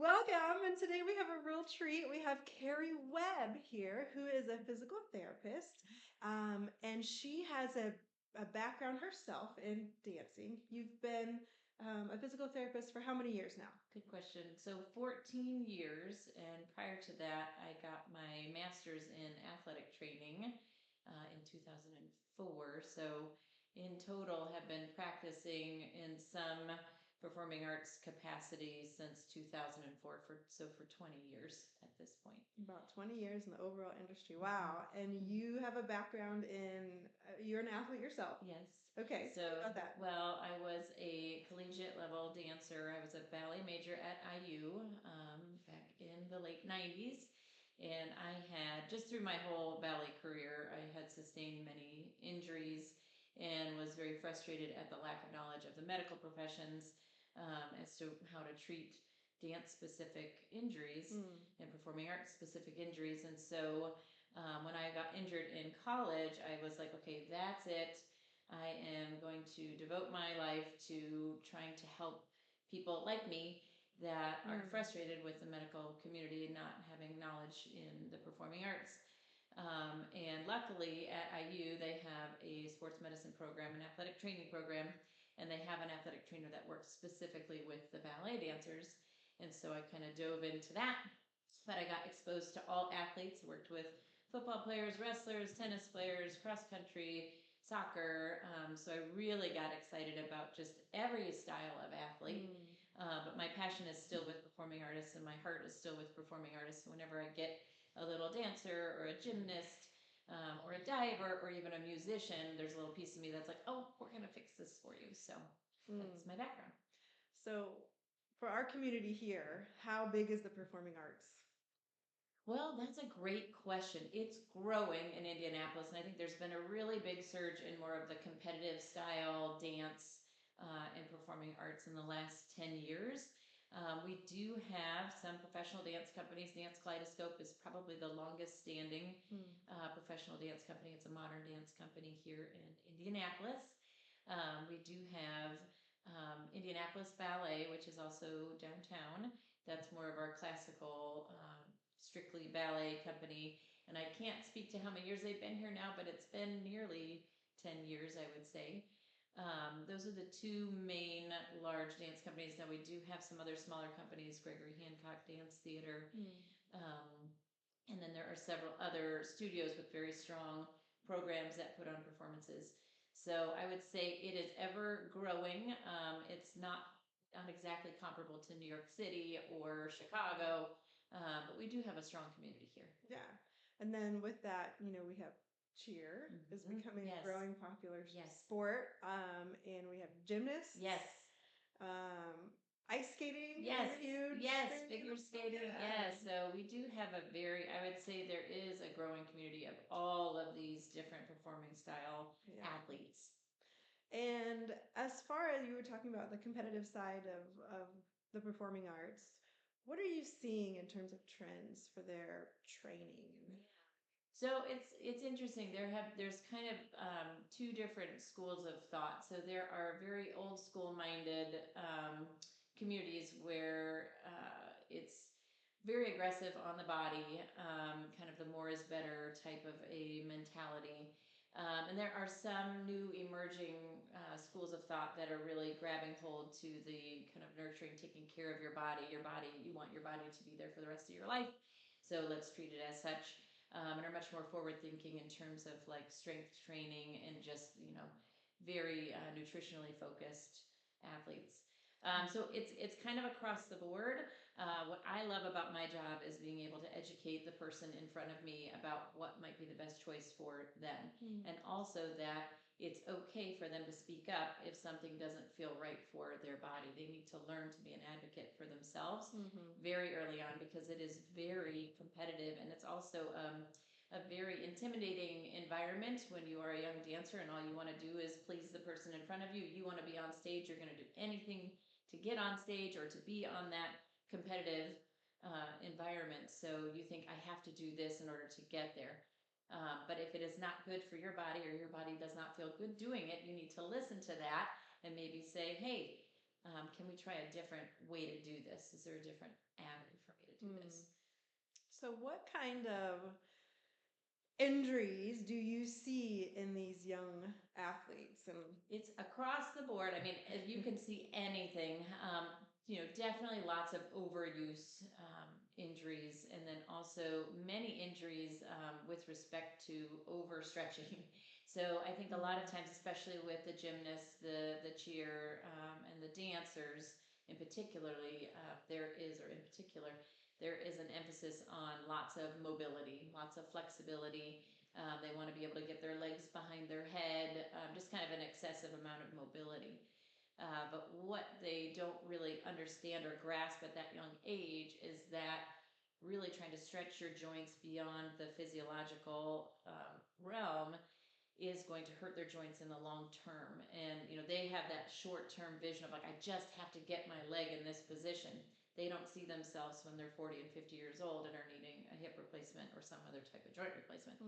Welcome, and today we have a real treat. We have Carrie Webb here, who is a physical therapist, and she has a background herself in dancing. You've been a physical therapist for how many years now? Good question. So 14 years, and prior to that, I got my master's in athletic training in 2004. So in total, have been practicing in some performing arts capacity since 2004. For 20 years at this point. About 20 years in the overall industry. Wow. And you have a background in, you're an athlete yourself. Yes. Okay, tell me about that. Well, I was a collegiate level dancer. I was a ballet major at IU back in the late 90s. And I had, just through my whole ballet career, I had sustained many injuries and was very frustrated at the lack of knowledge of the medical professions as to how to treat dance specific injuries and performing arts specific injuries. And so when I got injured in college, I was like, okay, that's it. I am going to devote my life to trying to help people like me that are frustrated with the medical community and not having knowledge in the performing arts. And luckily at IU, they have a sports medicine program, an athletic training program, and they have an athletic trainer that works specifically with the ballet dancers. And so I kind of dove into that. But I got exposed to all athletes, worked with football players, wrestlers, tennis players, cross country, soccer. So I really got excited about just every style of athlete. But my passion is still with performing artists, and my heart is still with performing artists. Whenever I get a little dancer or a gymnast or a diver or even a musician, there's a little piece of me that's like, oh, we're going to fix this for you. So that's my background. So for our community here, how big is the performing arts? Well, that's a great question. It's growing in Indianapolis, and I think there's been a really big surge in more of the competitive style dance and performing arts in the last 10 years. We do have some professional dance companies. Dance Kaleidoscope is probably the longest standing professional dance company. It's a modern dance company here in Indianapolis. We do have Indianapolis Ballet, which is also downtown. That's more of our classical strictly ballet company. And I can't speak to how many years they've been here now, but it's been nearly 10 years, I would say. Those are the two main large dance companies. Now we do have some other smaller companies, Gregory Hancock Dance Theater. And then there are several other studios with very strong programs that put on performances. So I would say it is ever growing. It's not exactly comparable to New York City or Chicago, but we do have a strong community here. Yeah. And then with that, we have cheer is becoming a growing popular sport. And we have gymnasts. Yes. Ice skating. Yes. Huge Yes. thing. Figure skating. Yes. So we do have I would say there is a growing community of all of these different performing style athletes. And as far as you were talking about the competitive side of the performing arts, what are you seeing in terms of trends for their training? So it's interesting. There's kind of two different schools of thought. So there are very old school minded communities where it's very aggressive on the body, kind of the more is better type of a mentality. And there are some new emerging schools of thought that are really grabbing hold to the kind of nurturing, taking care of your body. You want your body to be there for the rest of your life. So let's treat it as such. And are much more forward thinking in terms of like strength training and just, very nutritionally focused athletes. So it's kind of across the board. What I love about my job is being able to educate the person in front of me about what might be the best choice for them. And also that it's okay for them to speak up if something doesn't feel right for their body. They need to learn to be an advocate for themselves very early on because it is very competitive, and it's also a very intimidating environment when you are a young dancer and all you want to do is please the person in front of you. You want to be on stage. You're going to do anything to get on stage or to be on that competitive environment. So you think, I have to do this in order to get there. But if it is not good for your body or your body does not feel good doing it, you need to listen to that and maybe say, hey, can we try a different way to do this? Is there a different do this. So, what kind of injuries do you see in these young athletes? And it's across the board. I mean, if you can see anything. Definitely lots of overuse injuries, and then also many injuries with respect to overstretching. So I think a lot of times, especially with the gymnasts, the cheer, and the dancers, in particularly, there is an emphasis on lots of mobility, lots of flexibility. They want to be able to get their legs behind their head, just kind of an excessive amount of mobility. But what they don't really understand or grasp at that young age is that really trying to stretch your joints beyond the physiological realm is going to hurt their joints in the long term. And they have that short term vision of like, I just have to get my leg in this position. They don't see themselves when they're 40 and 50 years old and are needing a hip replacement or some other type of joint replacement.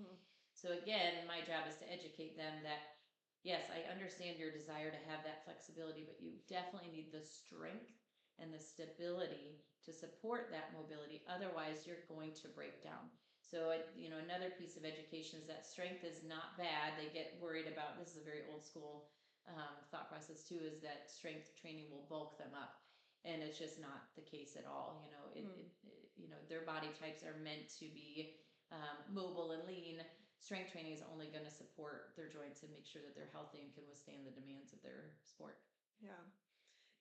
So again, my job is to educate them that yes, I understand your desire to have that flexibility, but you definitely need the strength and the stability to support that mobility. Otherwise, you're going to break down. So, another piece of education is that strength is not bad. They get worried about, this is a very old school thought process too, is that strength training will bulk them up. And it's just not the case at all. Their body types are meant to be mobile and lean. Strength training is only going to support their joints and make sure that they're healthy and can withstand the demands of their sport. Yeah.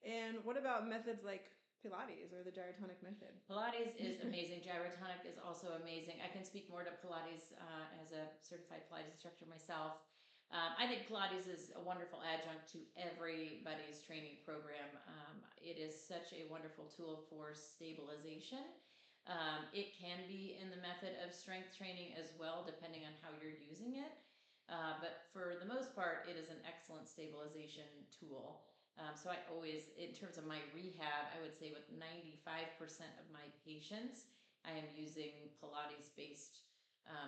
And what about methods like Pilates or the gyrotonic method? Pilates is amazing. Gyrotonic is also amazing. I can speak more to Pilates as a certified Pilates instructor myself. I think Pilates is a wonderful adjunct to everybody's training program. It is such a wonderful tool for stabilization. It can be in the method of strength training as well, depending on how you're using it. But for the most part, it is an excellent stabilization tool. So I always, in terms of my rehab, I would say with 95% of my patients, I am using Pilates-based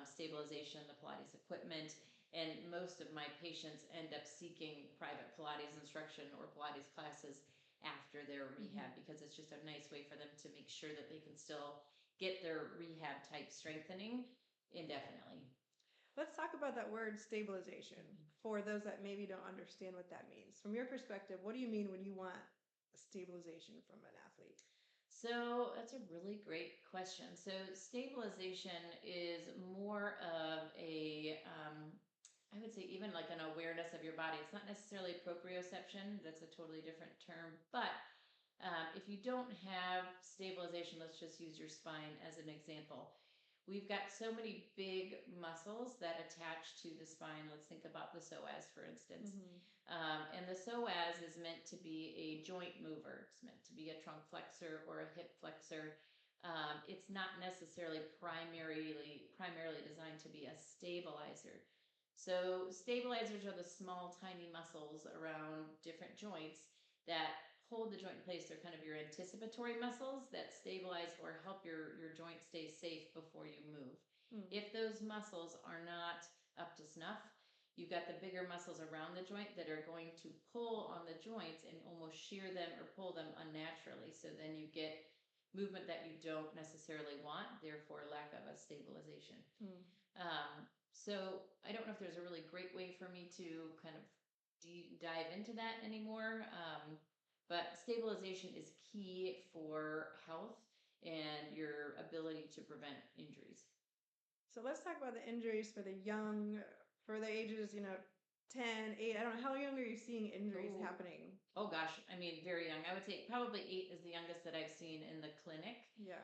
stabilization, the Pilates equipment. And most of my patients end up seeking private Pilates instruction or Pilates classes after their rehab because it's just a nice way for them to make sure that they can still get their rehab type strengthening indefinitely. Let's talk about that word stabilization for those that maybe don't understand what that means. From your perspective, what do you mean when you want stabilization from an athlete? So that's a really great question. So stabilization is more of a I would say even like an awareness of your body. It's not necessarily proprioception. That's a totally different term. But if you don't have stabilization, let's just use your spine as an example. We've got so many big muscles that attach to the spine. Let's think about the psoas, for instance. And the psoas is meant to be a joint mover. It's meant to be a trunk flexor or a hip flexor. It's not necessarily primarily designed to be a stabilizer. So stabilizers are the small, tiny muscles around different joints that hold the joint in place. They're kind of your anticipatory muscles that stabilize or help your joint stay safe before you move. If those muscles are not up to snuff, you've got the bigger muscles around the joint that are going to pull on the joints and almost shear them or pull them unnaturally. So then you get movement that you don't necessarily want, therefore lack of a stabilization. So I don't know if there's a really great way for me to kind of dive into that anymore. But stabilization is key for health and your ability to prevent injuries. So let's talk about the injuries for the young, for the ages, 10, 8. I don't know. How young are you seeing injuries happening? Oh gosh, I mean, very young. I would say probably 8 is the youngest that I've seen in the clinic. Yeah.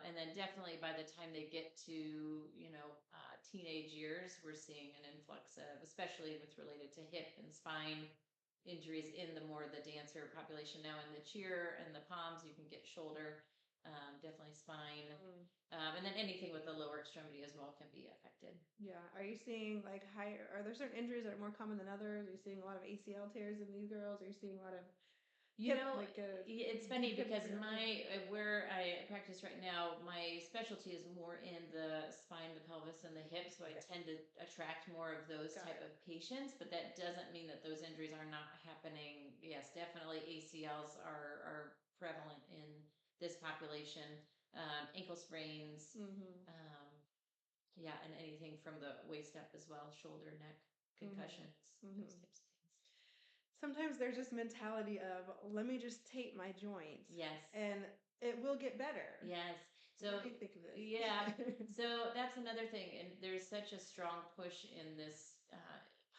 And then definitely by the time they get to, teenage years, we're seeing an influx of, especially with related to hip and spine injuries in the more the dancer population. Now in the cheer and the palms, you can get shoulder, definitely spine. And then anything with the lower extremity as well can be affected. Yeah. Are you seeing are there certain injuries that are more common than others? Are you seeing a lot of ACL tears in these girls? Are you seeing a lot of it's funny because where I practice right now, my specialty is more in the spine, the pelvis, and the hips. So I tend to attract more of those type of patients, but that doesn't mean that those injuries are not happening. Yes, definitely ACLs are prevalent in this population. ankle sprains, yeah, and anything from the waist up as well, shoulder, neck, concussions, those types of things. Sometimes there's just mentality of, let me just tape my joints. Yes. And it will get better. Yes. So what do you think of this? Yeah. So that's another thing, and there's such a strong push in this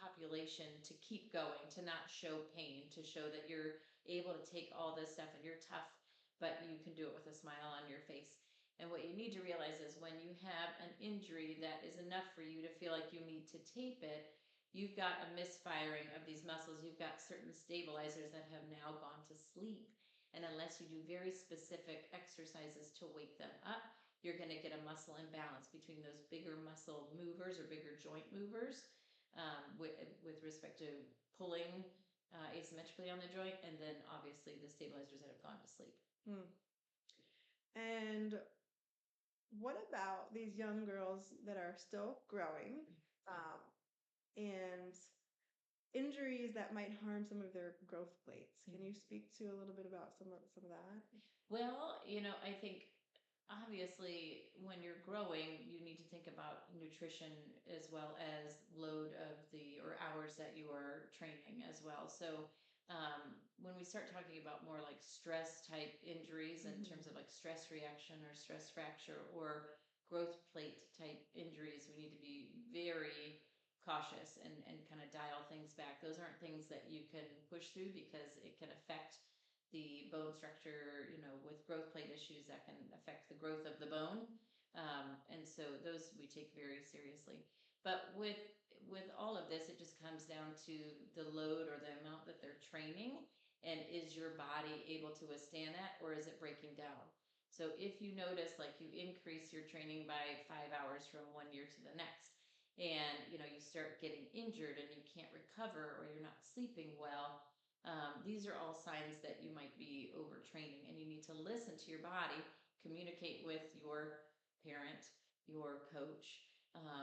population to keep going, to not show pain, to show that you're able to take all this stuff and you're tough, but you can do it with a smile on your face. And what you need to realize is when you have an injury that is enough for you to feel like you need to tape it, you've got a misfiring of these muscles. You've got certain stabilizers that have now gone to sleep. And unless you do very specific exercises to wake them up, you're going to get a muscle imbalance between those bigger muscle movers or bigger joint movers with respect to pulling asymmetrically on the joint, and then obviously the stabilizers that have gone to sleep. And what about these young girls that are still growing and injuries that might harm some of their growth plates? Can you speak to a little bit about some of that? Well, I think obviously when you're growing, you need to think about nutrition as well as load of or hours that you are training as well. So when we start talking about more like stress type injuries in terms of like stress reaction or stress fracture or growth plate type injuries, we need to be very cautious and kind of dial things back. Those aren't things that you can push through because it can affect the bone structure, with growth plate issues that can affect the growth of the bone. And so those we take very seriously. But with all of this, it just comes down to the load or the amount that they're training, and is your body able to withstand that, or is it breaking down? So if you notice, like, you increase your training by 5 hours from one year to the next, and you start getting injured and you can't recover, or you're not sleeping well, these are all signs that you might be overtraining, and you need to listen to your body, communicate with your parent, your coach,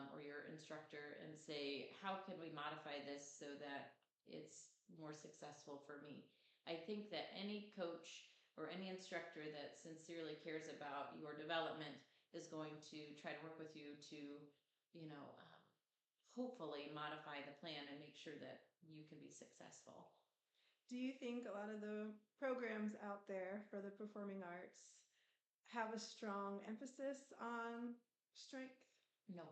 or your instructor, and say, how can we modify this so that it's more successful for me? I think that any coach or any instructor that sincerely cares about your development is going to try to work with you to, hopefully modify the plan and make sure that you can be successful. Do you think a lot of the programs out there for the performing arts have a strong emphasis on strength? No.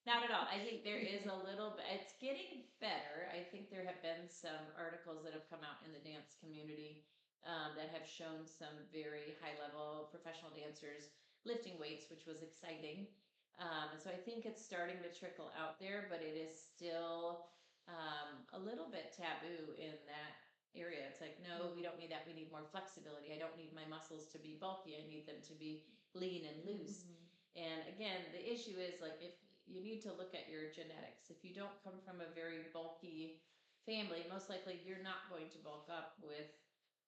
Not at all. I think there is a little bit, it's getting better. I think there have been some articles that have come out in the dance community that have shown some very high level professional dancers lifting weights, which was exciting. And so I think it's starting to trickle out there, but it is still a little bit taboo in that area. It's like, no, we don't need that. We need more flexibility. I don't need my muscles to be bulky. I need them to be lean and loose. And again, the issue is, like, if you need to look at your genetics. If you don't come from a very bulky family, most likely you're not going to bulk up with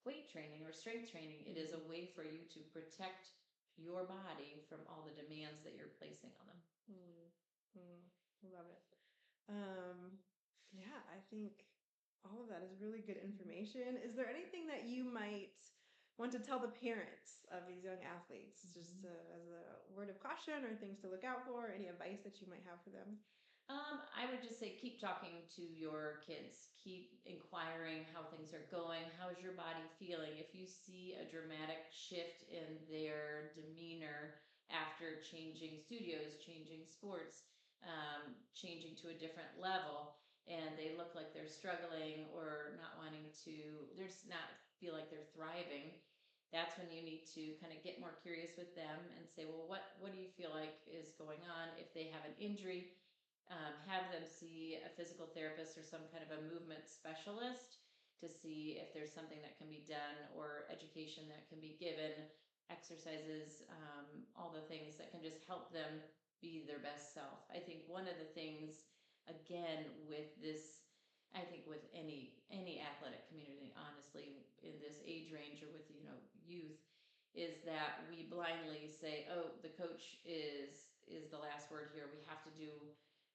weight training or strength training. It is a way for you to protect your body from all the demands that you're placing on them. Love it. Yeah, I think all of that is really good information. Is there anything that you might want to tell the parents of these young athletes, just as a word of caution or things to look out for, any advice that you might have for them? I would just say keep talking to your kids. Keep inquiring how things are going. How is your body feeling? If you see a dramatic shift in their demeanor after changing studios, changing sports, changing to a different level, and they look like they're struggling or not wanting to, they're just not feel like they're thriving, that's when you need to kind of get more curious with them and say, well, what do you feel like is going on? If they have an injury, have them see a physical therapist or some kind of a movement specialist to see if there's something that can be done, or education that can be given, exercises, all the things that can just help them be their best self. I think one of the things, again, with this, I think with any athletic community, honestly, in this age range or with youth, is that we blindly say, oh, the coach is the last word here. We have to do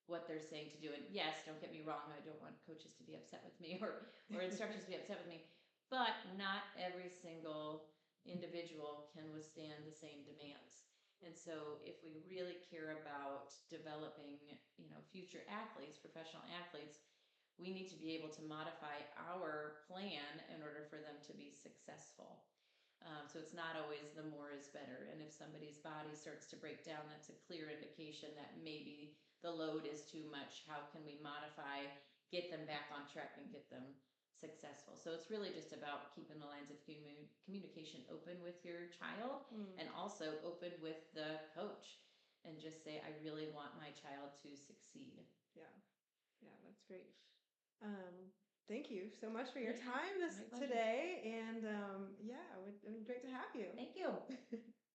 what they're saying to do. And yes, don't get me wrong, I don't want coaches to be upset with me or instructors to be upset with me, but not every single individual can withstand the same demands. And so if we really care about developing, future athletes, professional athletes, we need to be able to modify our plan in order for them to be successful. So it's not always the more is better. And if somebody's body starts to break down, that's a clear indication that maybe the load is too much. How can we modify, get them back on track and get them successful? So it's really just about keeping the lines of communication open with your child and also open with the coach, and just say, I really want my child to succeed. Yeah. Yeah, that's great. Thank you so much for your time today. And yeah, it would be great to have you. Thank you.